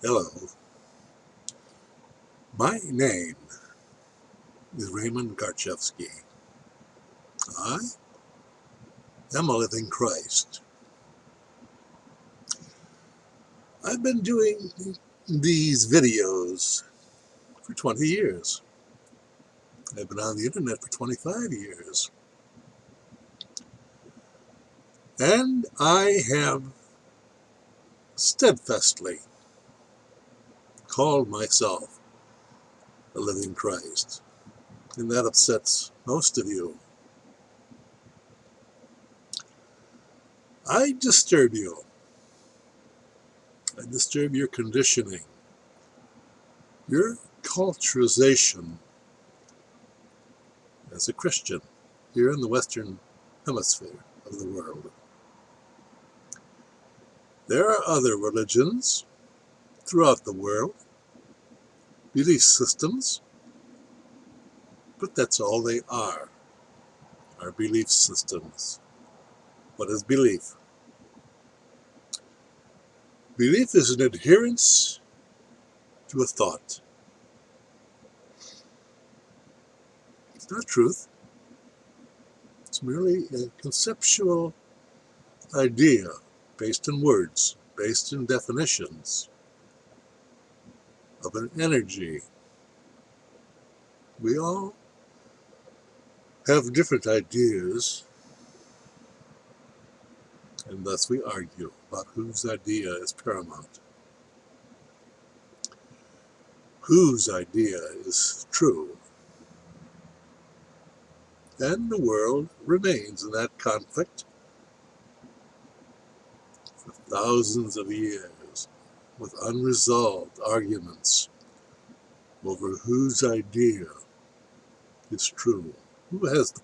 Hello, my name is Raymond Garchevsky. I am a living Christ. I've been doing these videos for 20 years. I've been on the internet for 25 years. And I have steadfastly called myself a living Christ. And that upsets most of you. I disturb you. I disturb your conditioning, your culturization as a Christian here in the Western Hemisphere of the world. There are other religions throughout the world, belief systems, but that's all they are belief systems. What is belief? Belief is an adherence to a thought. It's not truth. It's merely a conceptual idea based in words, based in definitions of an energy. We all have different ideas, and thus we argue about whose idea is paramount, whose idea is true. And the world remains in that conflict for thousands of years, with unresolved arguments over whose idea is true, who has the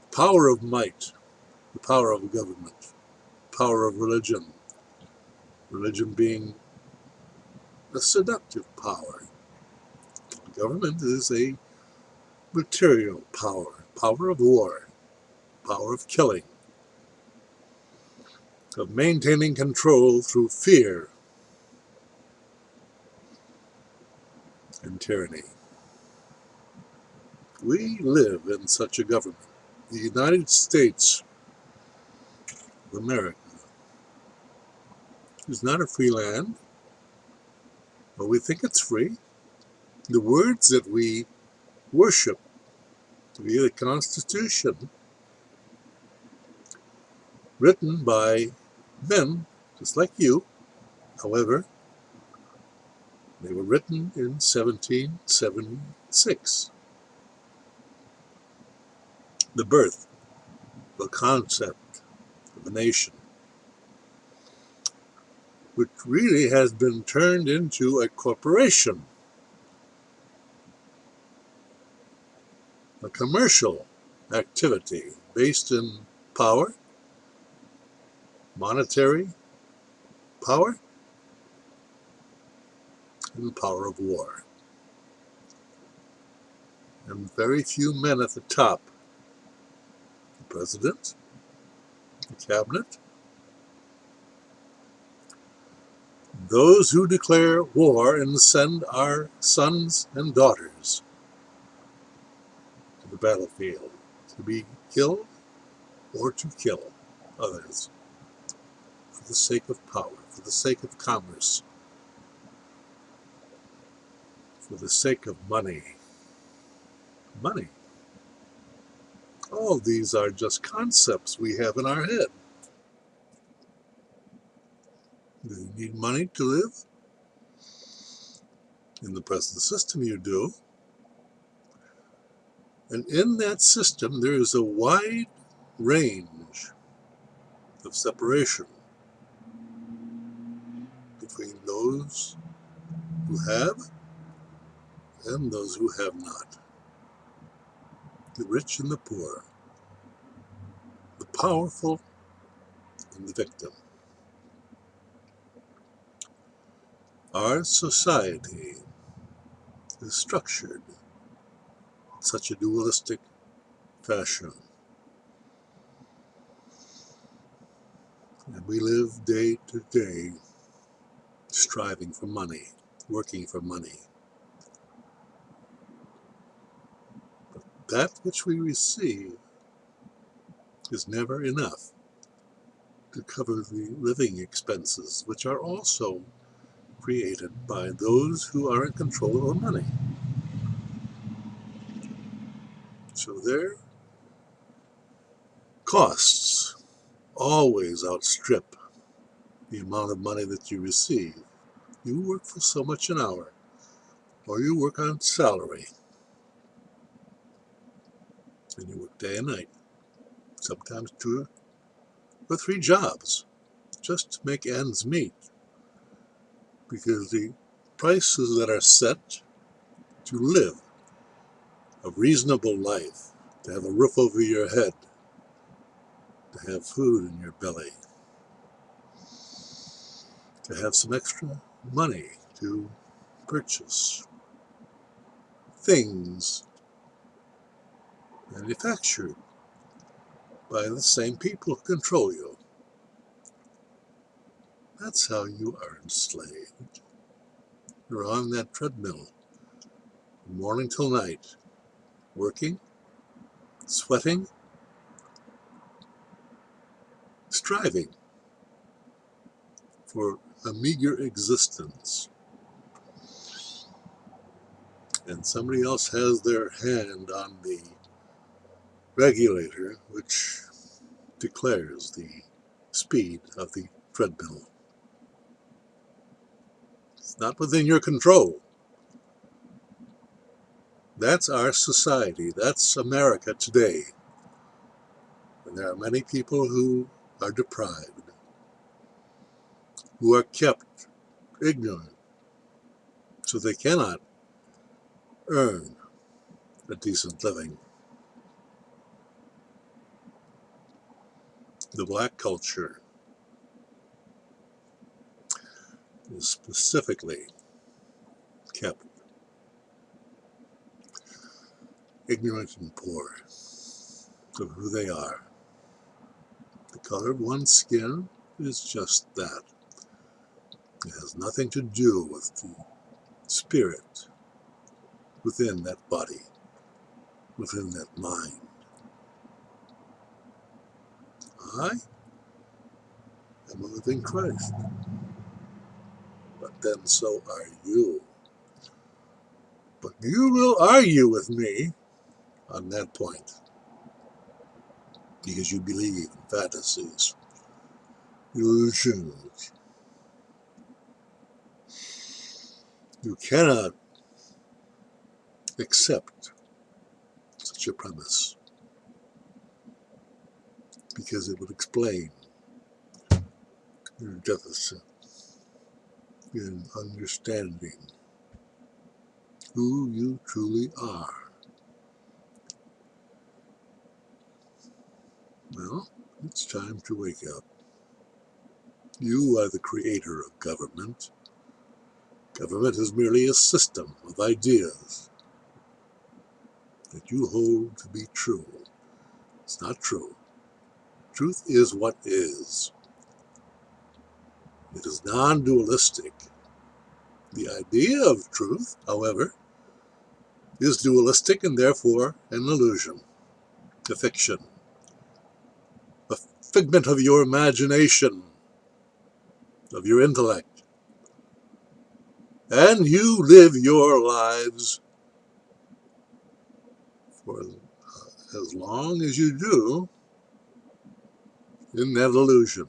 power of might, the power of government, power of religion being a seductive power. Government is a material power of war, power of killing, of maintaining control through fear and tyranny. We live in such a government. The United States of America is not a free land, but we think it's free. The words that we worship via the Constitution, written by men just like you, however, they were written in 1776. The birth of a concept of a nation, which really has been turned into a corporation, a commercial activity based in power, monetary power, and the power of war. And very few men at the top, the president, the cabinet, those who declare war and send our sons and daughters to the battlefield to be killed or to kill others for the sake of power, for the sake of commerce, for the sake of money. Money. All these are just concepts we have in our head. Do you need money to live? In the present system you do. And in that system there is a wide range of separation between those who have and those who have not. The rich and the poor. The powerful and the victim. Our society is structured in such a dualistic fashion. And we live day to day striving for money, working for money. But that which we receive is never enough to cover the living expenses, which are also created by those who are in control of our money. So their costs always outstrip the amount of money that you receive. You work for so much an hour, or you work on salary, and you work day and night, sometimes 2 or 3 jobs, just to make ends meet, because the prices that are set to live a reasonable life, to have a roof over your head, to have food in your belly, to have some extra money to purchase things manufactured by the same people who control you. That's how you are enslaved. You're on that treadmill from morning till night, working, sweating, striving for a meager existence. And somebody else has their hand on the regulator, which declares the speed of the treadmill. It's not within your control. That's our society. That's America today. And there are many people who are deprived, who are kept ignorant, so they cannot earn a decent living. The black culture is specifically kept ignorant and poor of who they are. The color of one's skin is just that. It has nothing to do with the spirit within that body, within that mind. I am a living Christ, but then so are you. But you will argue with me on that point, because you believe in fantasies, illusions. You cannot accept such a premise, because it would explain your deficit in understanding who you truly are. Well, it's time to wake up. You are the creator of government. Government is merely a system of ideas that you hold to be true. It's not true. Truth is what is. It is non-dualistic. The idea of truth, however, is dualistic and therefore an illusion, a fiction, a figment of your imagination, of your intellect. And you live your lives for as long as you do in that illusion,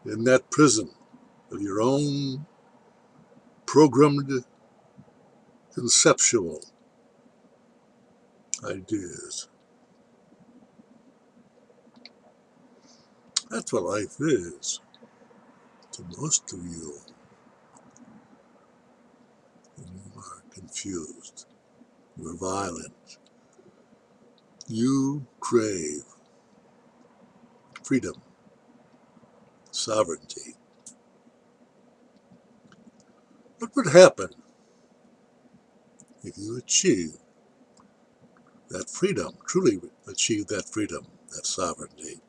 in that prison of your own programmed conceptual ideas. That's what life is to most of you. And you are confused. You're violent. You crave freedom, sovereignty. What would happen if you achieve that freedom, truly achieve that freedom, that sovereignty?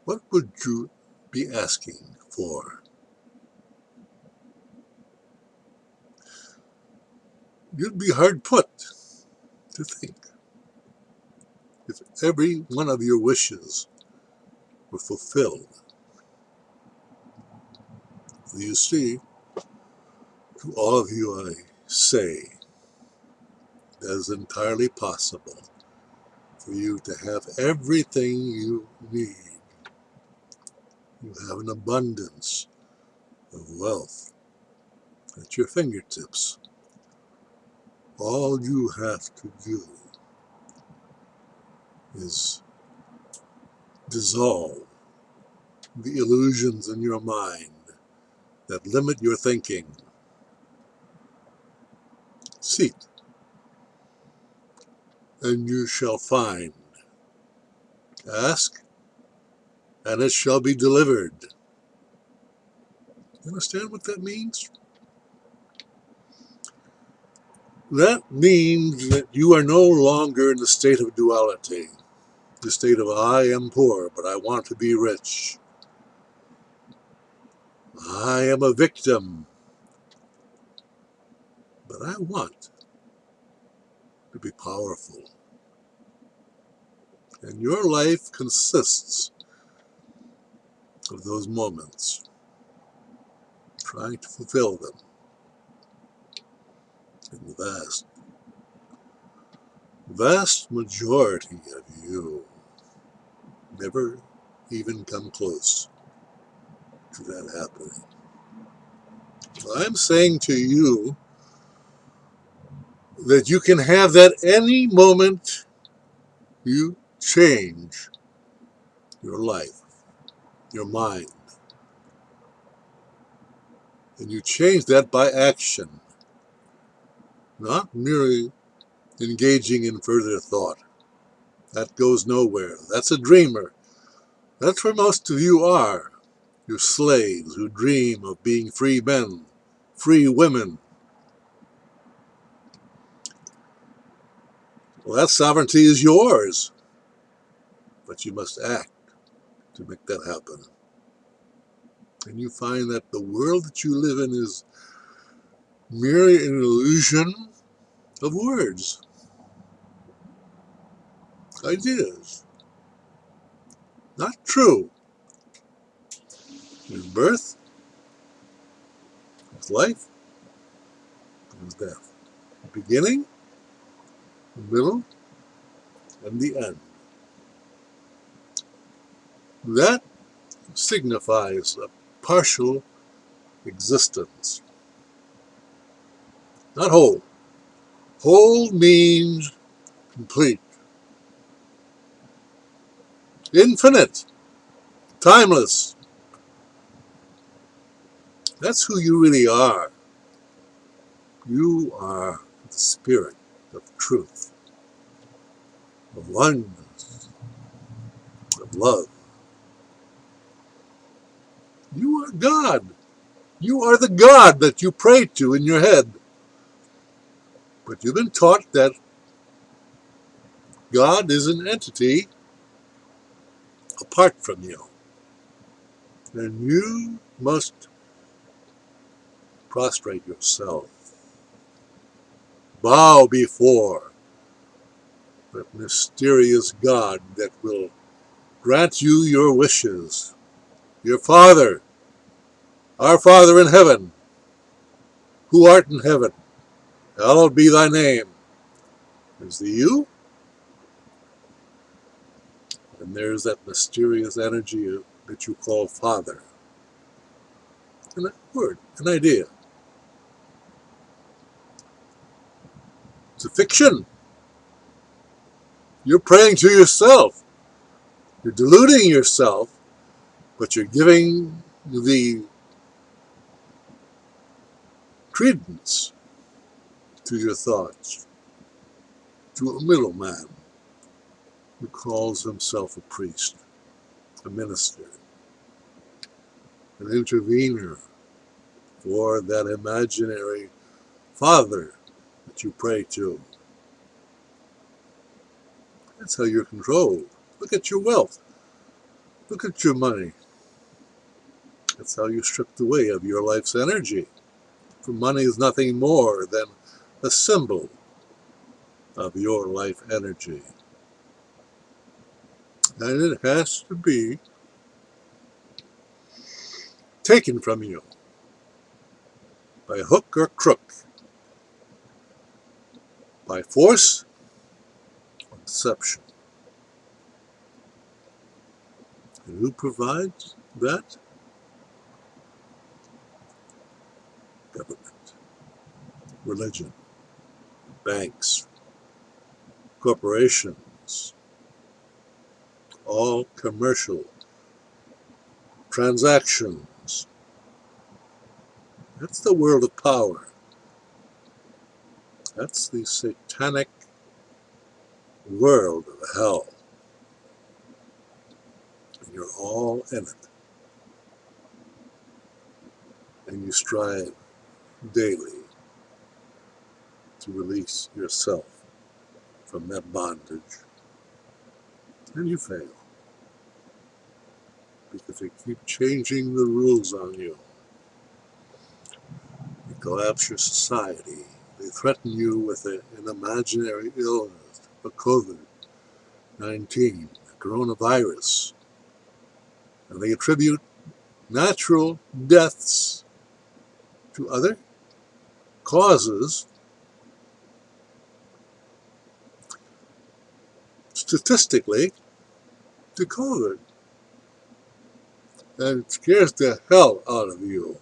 What would you be asking for? You'd be hard put to think if every one of your wishes were fulfilled. You see, to all of you I say, that is entirely possible for you to have everything you need. You have an abundance of wealth at your fingertips. All you have to do is dissolve the illusions in your mind that limit your thinking. Seek, and you shall find. Ask, and it shall be delivered. You understand what that means? That means that you are no longer in the state of duality, the state of I am poor, but I want to be rich. I am a victim, but I want to be powerful. And your life consists of those moments, trying to fulfill them. And the vast majority of you never even come close to that happening. So I'm saying to you that you can have that any moment you change your life, your mind. And you change that by action, not merely engaging in further thought. That goes nowhere. That's a dreamer. That's where most of you are. You're slaves who dream of being free men, free women. Well, that sovereignty is yours, but you must act to make that happen. And you find that the world that you live in is merely an illusion of words, ideas. Not true. There's birth, there's life, there's death. The beginning, the middle, and the end. That signifies a partial existence, not whole. Whole means complete, infinite, timeless. That's who you really are. You are the spirit of truth, of oneness, of love. You are God. You are the God that you pray to in your head. But you've been taught that God is an entity apart from you. And you must prostrate yourself, bow before that mysterious God that will grant you your wishes. Your Father, our Father in heaven, who art in heaven, hallowed be thy name. There's the you, and there's that mysterious energy that you call Father. And a word, an idea. It's a fiction. You're praying to yourself. You're deluding yourself, but you're giving the credence to your thoughts to a middleman who calls himself a priest, a minister, an intervener for that imaginary Father that you pray to. That's how you're controlled. Look at your wealth. Look at your money. That's how you stripped away of your life's energy. For money is nothing more than a symbol of your life energy. And it has to be taken from you by hook or crook, by force or deception. And who provides that? Government, religion, banks, corporations, all commercial transactions. That's the world of power. That's the satanic world of hell. And you're all in it. And you strive daily to release yourself from that bondage. And you fail. Because they keep changing the rules on you. They collapse your society. They threaten you with an imaginary illness, a COVID-19, a coronavirus. And they attribute natural deaths to other causes, statistically, to COVID. And it scares the hell out of you.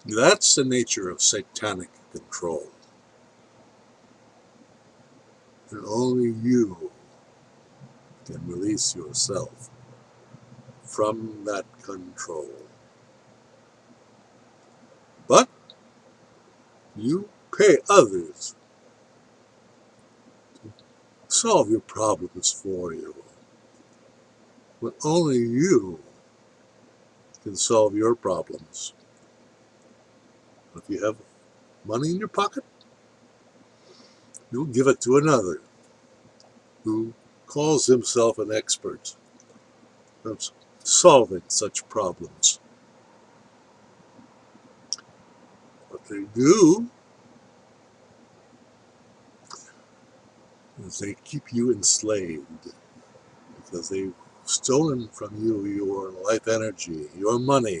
That's the nature of satanic control. And only you can release yourself from that control. But you pay others to solve your problems for you. But only you can solve your problems. If you have money in your pocket, you'll give it to another who calls himself an expert of solving such problems. What they do is they keep you enslaved because they've stolen from you your life energy, your money,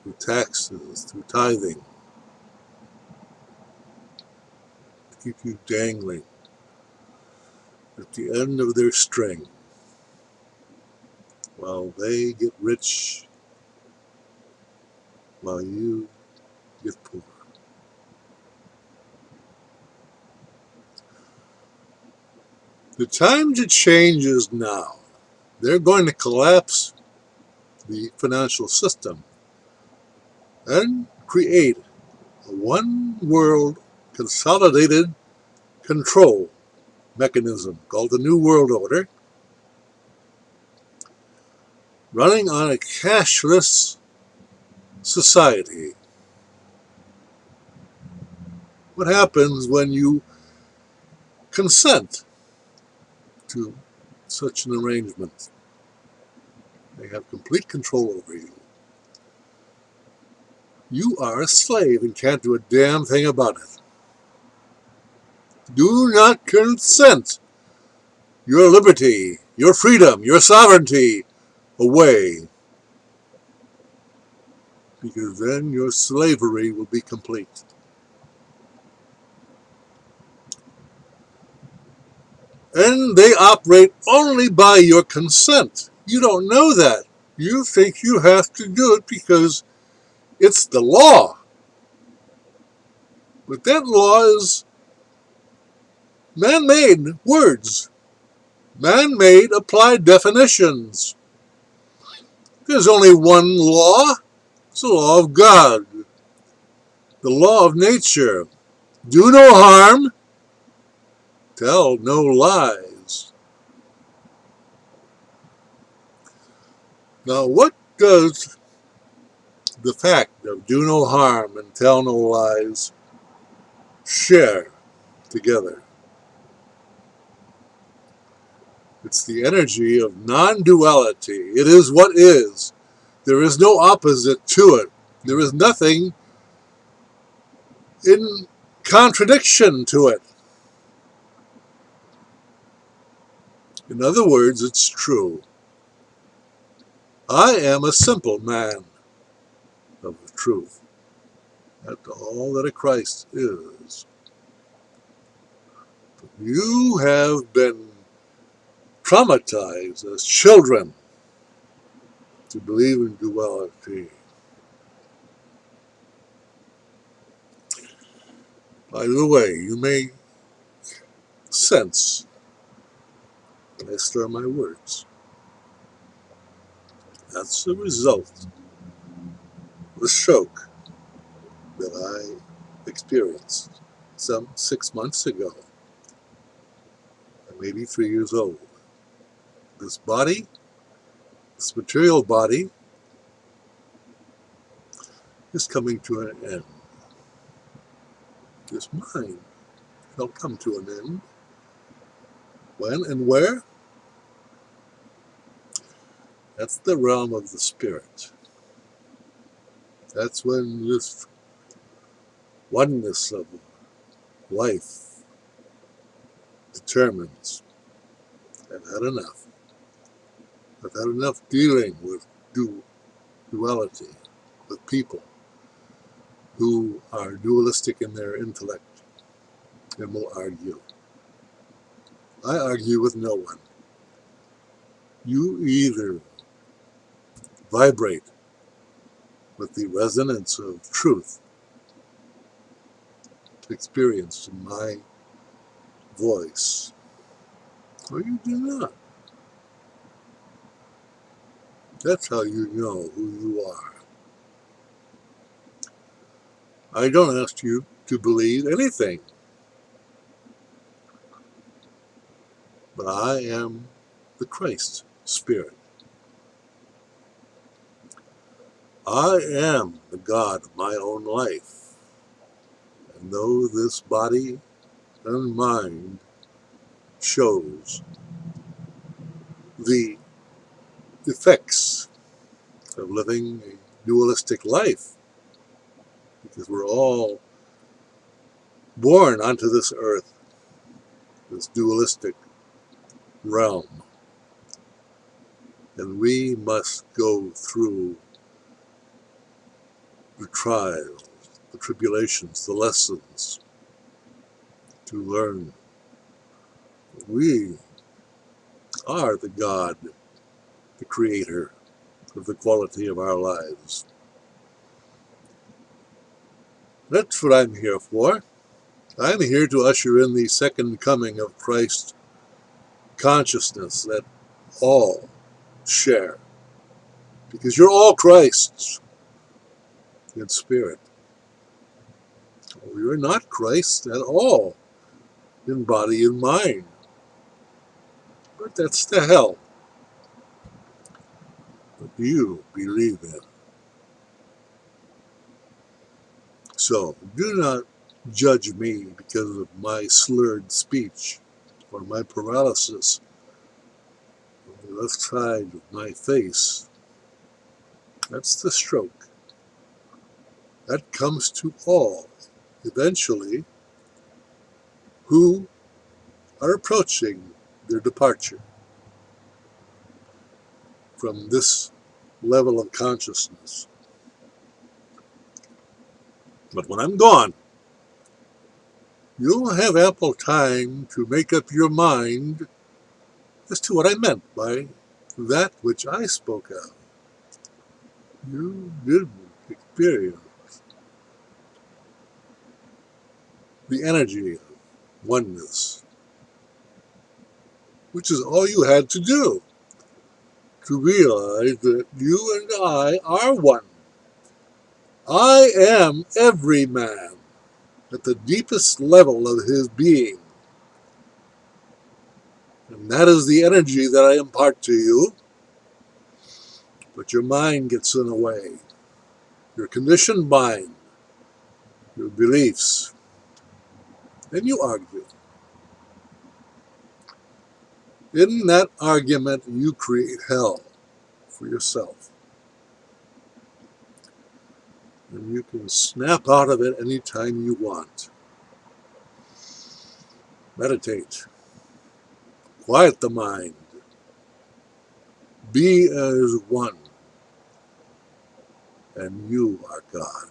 through taxes, through tithing, to keep you dangling at the end of their string while they get rich, while you get poor. The time to change is now. They're going to collapse the financial system and create a one-world consolidated control mechanism called the New World Order, running on a cashless society. What happens when you consent to such an arrangement? They have complete control over you. You are a slave and can't do a damn thing about it. Do not consent your liberty, your freedom, your sovereignty away, because then your slavery will be complete. And they operate only by your consent. You don't know that. You think you have to do it because it's the law. But that law is man-made words, man-made applied definitions. There's only one law. It's the law of God, the law of nature. Do no harm, tell no lies. Now, what does the fact of do no harm and tell no lies share together? It's the energy of non-duality. It is what is. There is no opposite to it. There is nothing in contradiction to it. In other words, it's true. I am a simple man of the truth. That's all that a Christ is. You have been traumatized as children to believe in duality. By the way, you may sense when I slur my words. That's the result of the shock that I experienced some 6 months ago. I'm 83 years old. This body, this material body, is coming to an end. This mind shall come to an end. When and where? That's the realm of the spirit. That's when this oneness of life determines, I've had enough. I've had enough dealing with duality, with people who are dualistic in their intellect and will argue. I argue with no one. You either vibrate with the resonance of truth experienced in my voice, or you do not. That's how you know who you are. I don't ask you to believe anything, but I am the Christ Spirit. I am the God of my own life, and though this body and mind shows the effects of living a dualistic life, because we're all born onto this earth, this dualistic realm, and we must go through the trials, the tribulations, the lessons to learn that we are the God, the creator of the quality of our lives. That's what I'm here for. I'm here to usher in the second coming of Christ consciousness that all share. Because you're all Christs in spirit. You're not Christ at all in body and mind. But that's the hell that you believe in. So do not judge me because of my slurred speech or my paralysis on the left side of my face. That's the stroke. That comes to all, eventually, who are approaching their departure from this level of consciousness. But when I'm gone, you'll have ample time to make up your mind as to what I meant by that which I spoke of. You didn't experience the energy of oneness, which is all you had to do to realize that you and I are one. I am every man at the deepest level of his being. And that is the energy that I impart to you. But your mind gets in the way. Your conditioned mind, your beliefs. Then you argue. In that argument, you create hell for yourself. And you can snap out of it anytime you want. Meditate. Quiet the mind. Be as one. And you are God.